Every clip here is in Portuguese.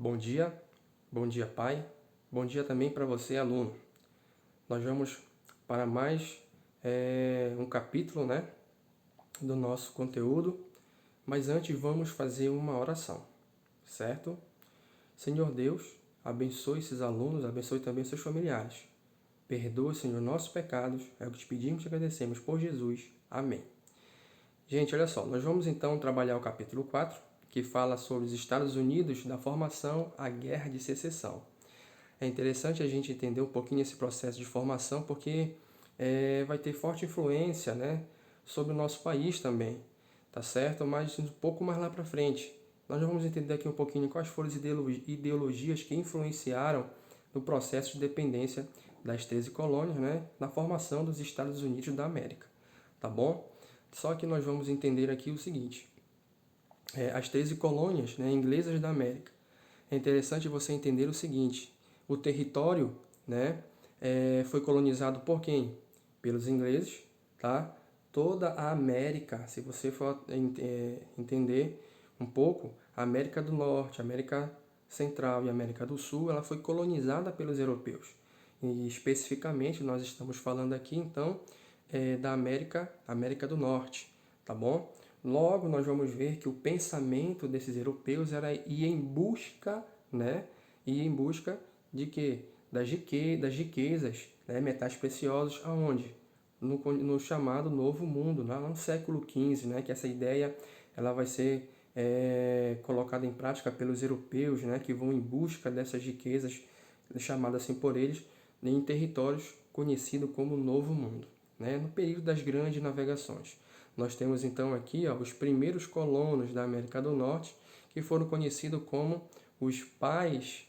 Bom dia pai, bom dia também para você aluno. Nós vamos para mais um capítulo, do nosso conteúdo, mas antes vamos fazer uma oração, certo? Senhor Deus, abençoe esses alunos, abençoe também seus familiares. Perdoe, Senhor, nossos pecados, é o que te pedimos e te agradecemos por Jesus. Amém. Gente, olha só, nós vamos então trabalhar o capítulo 4, que fala sobre os Estados Unidos da formação à Guerra de Secessão. É interessante a gente entender um pouquinho esse processo de formação, porque vai ter forte influência, sobre o nosso país também, tá certo? Mas um pouco mais lá para frente. Nós vamos entender aqui um pouquinho quais foram as ideologias que influenciaram no processo de dependência das 13 colônias, na formação dos Estados Unidos da América, tá bom? Só que nós vamos entender aqui o seguinte, as 13 colônias, inglesas da América. É interessante você entender o seguinte, o território, foi colonizado por quem? Pelos ingleses, tá? Toda a América, se você for entender um pouco, a América do Norte, a América Central e a América do Sul, ela foi colonizada pelos europeus. E especificamente nós estamos falando aqui então da América do Norte, tá bom? Logo nós vamos ver que o pensamento desses europeus era ir em busca, ir em busca de quê? Das riquezas, metais preciosos, aonde? No chamado Novo Mundo, lá no século XV, que essa ideia ela vai ser colocada em prática pelos europeus, que vão em busca dessas riquezas, chamadas assim por eles, em territórios conhecidos como Novo Mundo, no período das grandes navegações. Nós temos então aqui os primeiros colonos da América do Norte, que foram conhecidos como os pais,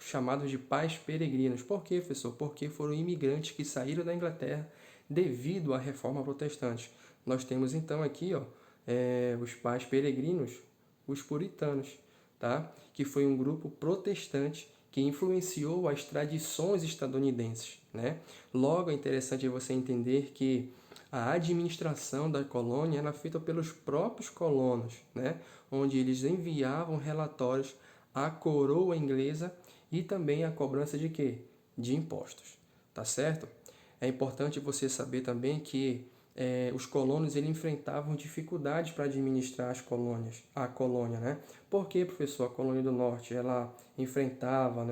chamados de pais peregrinos. Por quê, professor? Porque foram imigrantes que saíram da Inglaterra devido à reforma protestante. Nós temos então aqui os pais peregrinos, os puritanos, tá? Que foi um grupo protestante que influenciou as tradições estadunidenses, Logo, é interessante você entender que a administração da colônia era feita pelos próprios colonos, onde eles enviavam relatórios à coroa inglesa e também a cobrança de quê? De impostos, tá certo? É importante você saber também que os colonos eles enfrentavam dificuldades para administrar a colônia, Por que, professor, a colônia do norte ela enfrentava,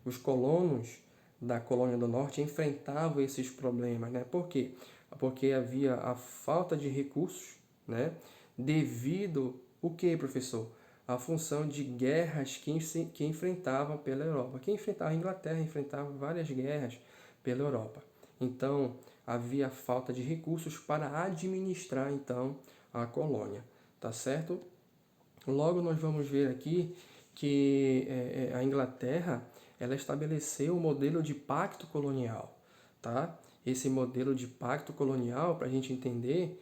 os colonos da colônia do norte enfrentavam esses problemas, Por quê? Porque havia a falta de recursos, devido o que, professor? A função de guerras que enfrentavam pela Europa. Quem enfrentava a Inglaterra enfrentava várias guerras pela Europa. Então, havia falta de recursos para administrar, então, a colônia, tá certo? Logo, nós vamos ver aqui que a Inglaterra, ela estabeleceu o modelo de pacto colonial, tá? Esse modelo de pacto colonial, para a gente entender,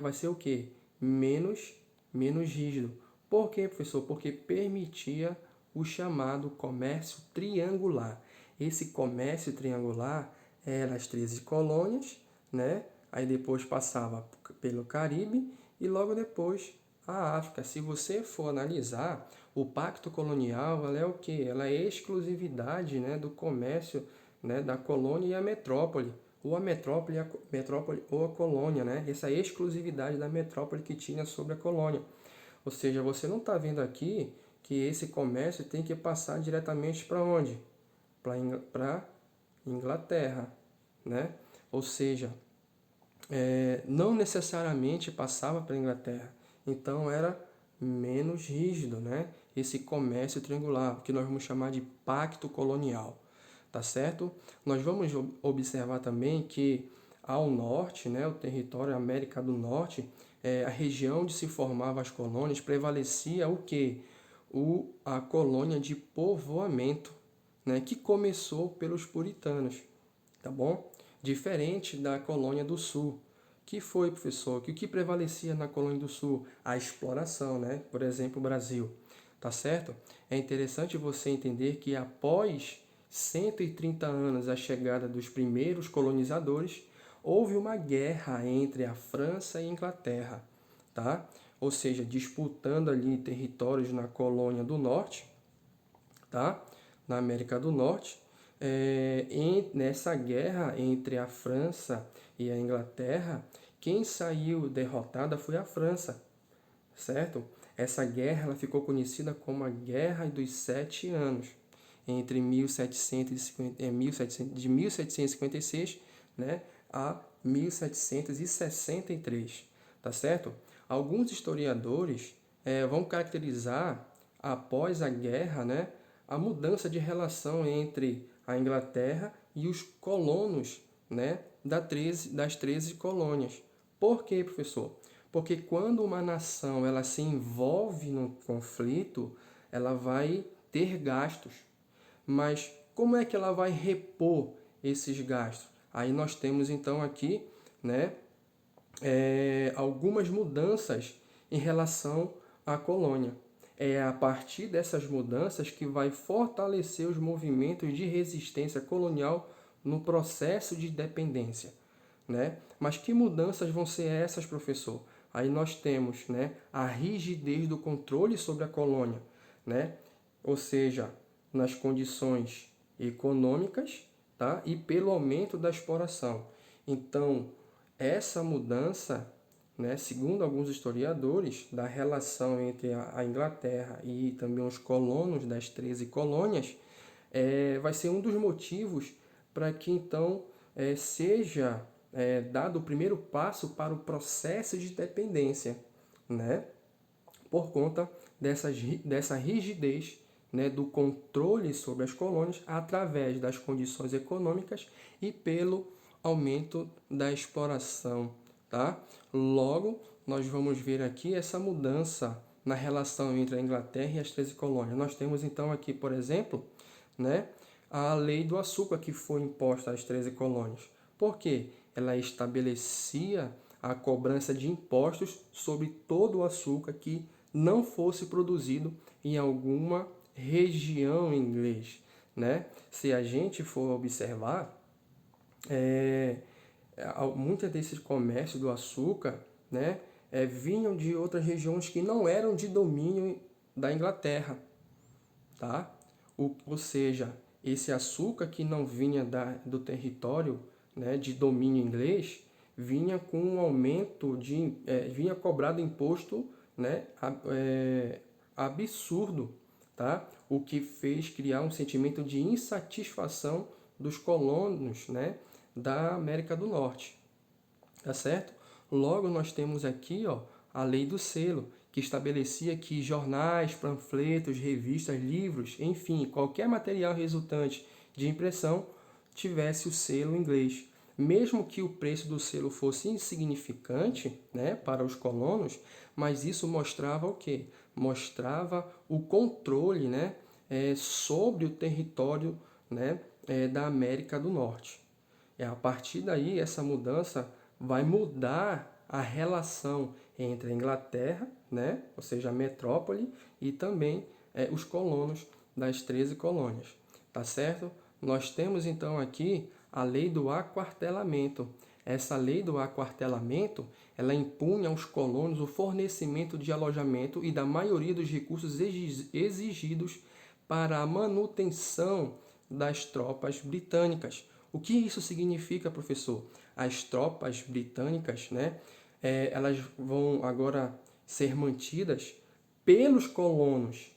vai ser o quê? Menos rígido. Por quê, professor? Porque permitia o chamado comércio triangular. Esse comércio triangular era as 13 colônias, Aí depois passava pelo Caribe e logo depois a África. Se você for analisar, o pacto colonial, ela é o quê? Ela é a exclusividade, do comércio, da colônia e a metrópole. Ou a metrópole ou a colônia, Essa exclusividade da metrópole que tinha sobre a colônia. Ou seja, você não está vendo aqui que esse comércio tem que passar diretamente para onde? Para Inglaterra, Ou seja, não necessariamente passava para a Inglaterra. Então era menos rígido, esse comércio triangular, que nós vamos chamar de pacto colonial, tá certo? Nós vamos observar também que ao norte, o território América do Norte, a região onde se formavam as colônias, prevalecia o quê? A colônia de povoamento, que começou pelos puritanos, tá bom? Diferente da colônia do sul. Que foi, professor? Que o que prevalecia na colônia do sul? A exploração, Por exemplo, o Brasil, tá certo? É interessante você entender que após 130 anos da chegada dos primeiros colonizadores, houve uma guerra entre a França e a Inglaterra, tá? ou seja, disputando ali territórios na colônia do norte, tá? Na América do Norte. Nessa guerra entre a França e a Inglaterra, quem saiu derrotada foi a França, certo? Essa guerra ela ficou conhecida como a Guerra dos Sete Anos, entre 1756, né, a 1763, tá certo? Alguns historiadores vão caracterizar, após a guerra, né, a mudança de relação entre a Inglaterra e os colonos, né, das 13 colônias. Por quê, professor? Porque quando uma nação ela se envolve num conflito, ela vai ter gastos. Mas como é que ela vai repor esses gastos? Aí nós temos então aqui, né, algumas mudanças em relação à colônia. É a partir dessas mudanças que vai fortalecer os movimentos de resistência colonial no processo de dependência, né? Mas que mudanças vão ser essas, professor? Aí nós temos, né, a rigidez do controle sobre a colônia, né? Ou seja, nas condições econômicas, tá? E pelo aumento da exploração. Então, essa mudança, né, segundo alguns historiadores, da relação entre a Inglaterra e também os colonos das 13 colônias, vai ser um dos motivos para que então seja dado o primeiro passo para o processo de dependência, né, por conta dessa rigidez, né, do controle sobre as colônias através das condições econômicas e pelo aumento da exploração, tá? Logo, nós vamos ver aqui essa mudança na relação entre a Inglaterra e as 13 colônias. Nós temos então aqui, por exemplo, né, a lei do açúcar que foi imposta às 13 colônias. Por quê? Ela estabelecia a cobrança de impostos sobre todo o açúcar que não fosse produzido em alguma região inglesa, né? Se a gente for observar, muitos desses comércios do açúcar, né, vinham de outras regiões que não eram de domínio da Inglaterra, tá? Ou seja, esse açúcar que não vinha do território, né, de domínio inglês, vinha com um aumento vinha cobrado imposto, né, absurdo, tá? O que fez criar um sentimento de insatisfação dos colonos, né, da América do Norte, tá certo? Logo nós temos aqui, ó, a lei do selo, que estabelecia que jornais, panfletos, revistas, livros, enfim, qualquer material resultante de impressão tivesse o selo inglês. Mesmo que o preço do selo fosse insignificante, né, para os colonos, mas isso mostrava o quê? Mostrava o controle, né, sobre o território, né, da América do Norte. A partir daí, essa mudança vai mudar a relação entre a Inglaterra, né, ou seja, a metrópole, e também os colonos das 13 colônias. Tá certo? Nós temos então aqui a lei do aquartelamento. Essa lei do aquartelamento, ela impunha aos colonos o fornecimento de alojamento e da maioria dos recursos exigidos para a manutenção das tropas britânicas. O que isso significa, professor? As tropas britânicas, né, elas vão agora ser mantidas pelos colonos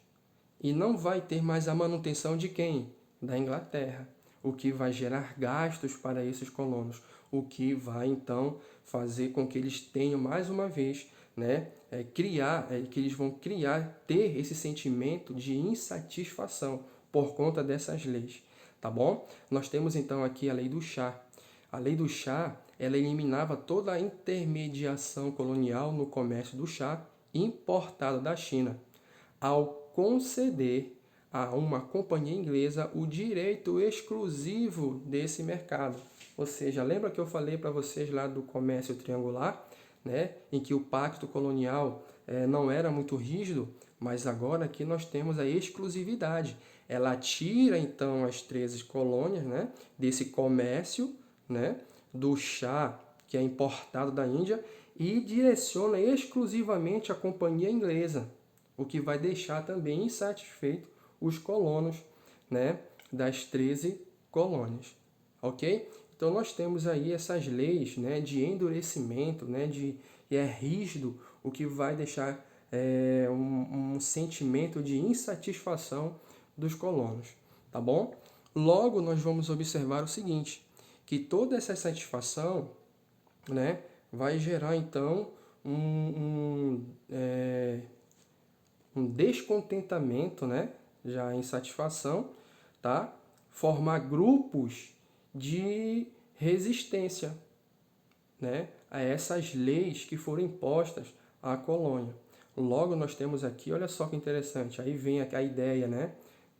e não vai ter mais a manutenção de quem? Da Inglaterra, o que vai gerar gastos para esses colonos, o que vai então fazer com que eles tenham mais uma vez, né, que eles vão ter esse sentimento de insatisfação por conta dessas leis, tá bom? Nós temos então aqui a lei do chá. A lei do chá, ela eliminava toda a intermediação colonial no comércio do chá importado da China, ao conceder a uma companhia inglesa o direito exclusivo desse mercado. Ou seja, lembra que eu falei para vocês lá do comércio triangular, né, em que o pacto colonial não era muito rígido, mas agora aqui nós temos a exclusividade. Ela tira então as 13 colônias, né, desse comércio, né, do chá que é importado da Índia, e direciona exclusivamente a companhia inglesa, o que vai deixar também insatisfeito os colonos, né, das 13 colônias, ok? Então nós temos aí essas leis, né, de endurecimento, né, e é rígido, o que vai deixar um sentimento de insatisfação dos colonos, tá bom? Logo nós vamos observar o seguinte, que toda essa satisfação, né, vai gerar então um descontentamento, né, já insatisfação, tá? Formar grupos de resistência, né, a essas leis que foram impostas à colônia. Logo nós temos aqui, olha só que interessante, aí vem a ideia, né,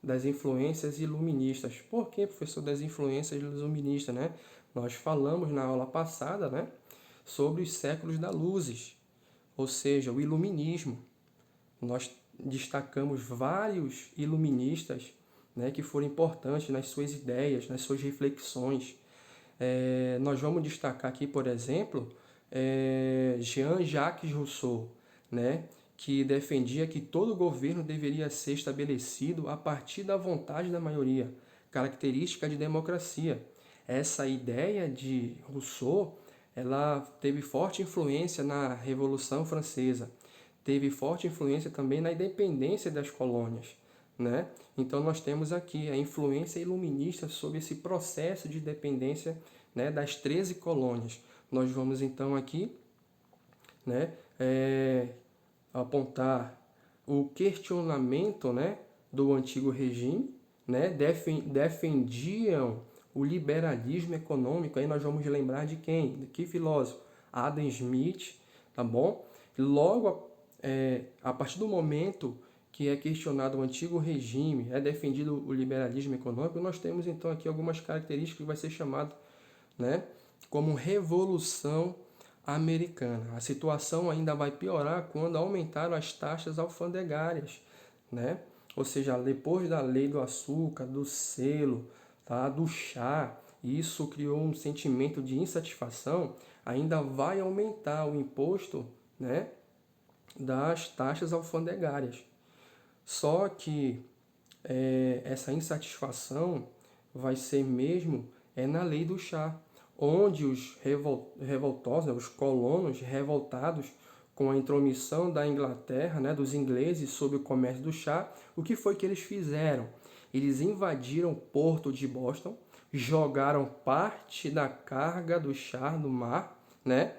das influências iluministas. Por que, professor, das influências iluministas, né? Nós falamos na aula passada, né, sobre os séculos da luzes, ou seja, o iluminismo. Nós destacamos vários iluministas, né, que foram importantes nas suas ideias, nas suas reflexões. Nós vamos destacar aqui, por exemplo, Jean-Jacques Rousseau, né, que defendia que todo governo deveria ser estabelecido a partir da vontade da maioria, característica de democracia. Essa ideia de Rousseau, ela teve forte influência na Revolução Francesa, teve forte influência também na independência das colônias, né? Então nós temos aqui a influência iluminista sobre esse processo de independência, né, das 13 colônias. Nós vamos então aqui, né, apontar o questionamento, né, do antigo regime, né, defendiam o liberalismo econômico. Aí nós vamos lembrar de quem? De que filósofo? Adam Smith, tá bom? Logo, a partir do momento que é questionado o antigo regime, é defendido o liberalismo econômico, nós temos então aqui algumas características que vai ser chamado, né, como Revolução Americana. A situação ainda vai piorar quando aumentaram as taxas alfandegárias, né? Ou seja, depois da lei do açúcar, do selo, tá, do chá, isso criou um sentimento de insatisfação, ainda vai aumentar o imposto, né, das taxas alfandegárias. Só que essa insatisfação vai ser mesmo na lei do chá, onde os revoltosos, né, os colonos revoltados com a intromissão da Inglaterra, né, dos ingleses sobre o comércio do chá, o que foi que eles fizeram? Eles invadiram o porto de Boston, jogaram parte da carga do chá no mar, né?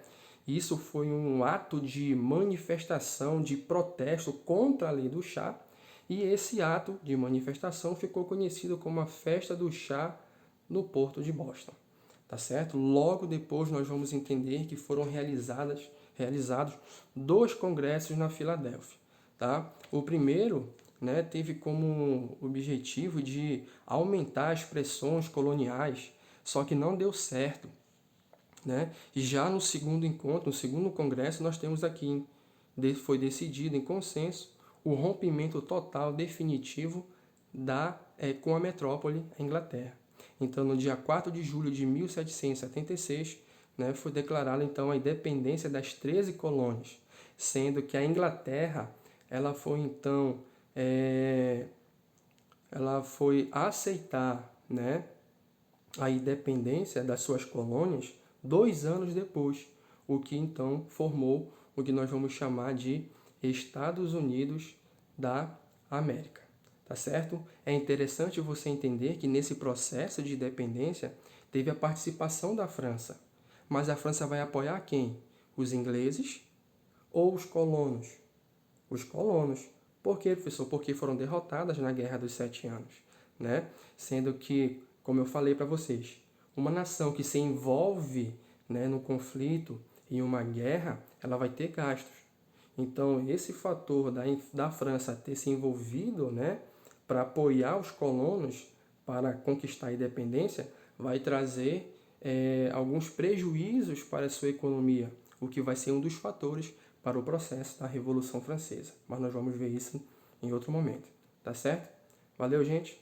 Isso foi um ato de manifestação, de protesto contra a lei do chá, e esse ato de manifestação ficou conhecido como a Festa do Chá no Porto de Boston. Tá certo? Logo depois nós vamos entender que foram realizados 2 congressos na Filadélfia. Tá? O primeiro, né, teve como objetivo de aumentar as pressões coloniais, só que não deu certo, né? E já no segundo encontro, no segundo congresso, nós temos aqui, foi decidido em consenso, o rompimento total, definitivo, com a metrópole, a Inglaterra. Então, no dia 4 de julho de 1776, né, foi declarada então a independência das 13 colônias, sendo que a Inglaterra, ela foi então, ela foi aceitar, né, a independência das suas colônias 2 anos depois, o que então formou o que nós vamos chamar de Estados Unidos da América. Tá certo? É interessante você entender que nesse processo de independência teve a participação da França. Mas a França vai apoiar quem? Os ingleses ou os colonos? Os colonos. Por quê, professor? Porque foram derrotadas na Guerra dos 7 Anos, né? Sendo que, como eu falei para vocês, uma nação que se envolve, né, no conflito, em uma guerra, ela vai ter gastos. Então, esse fator da França ter se envolvido, né, para apoiar os colonos para conquistar a independência, vai trazer alguns prejuízos para a sua economia, o que vai ser um dos fatores para o processo da Revolução Francesa. Mas nós vamos ver isso em outro momento, tá certo? Valeu, gente!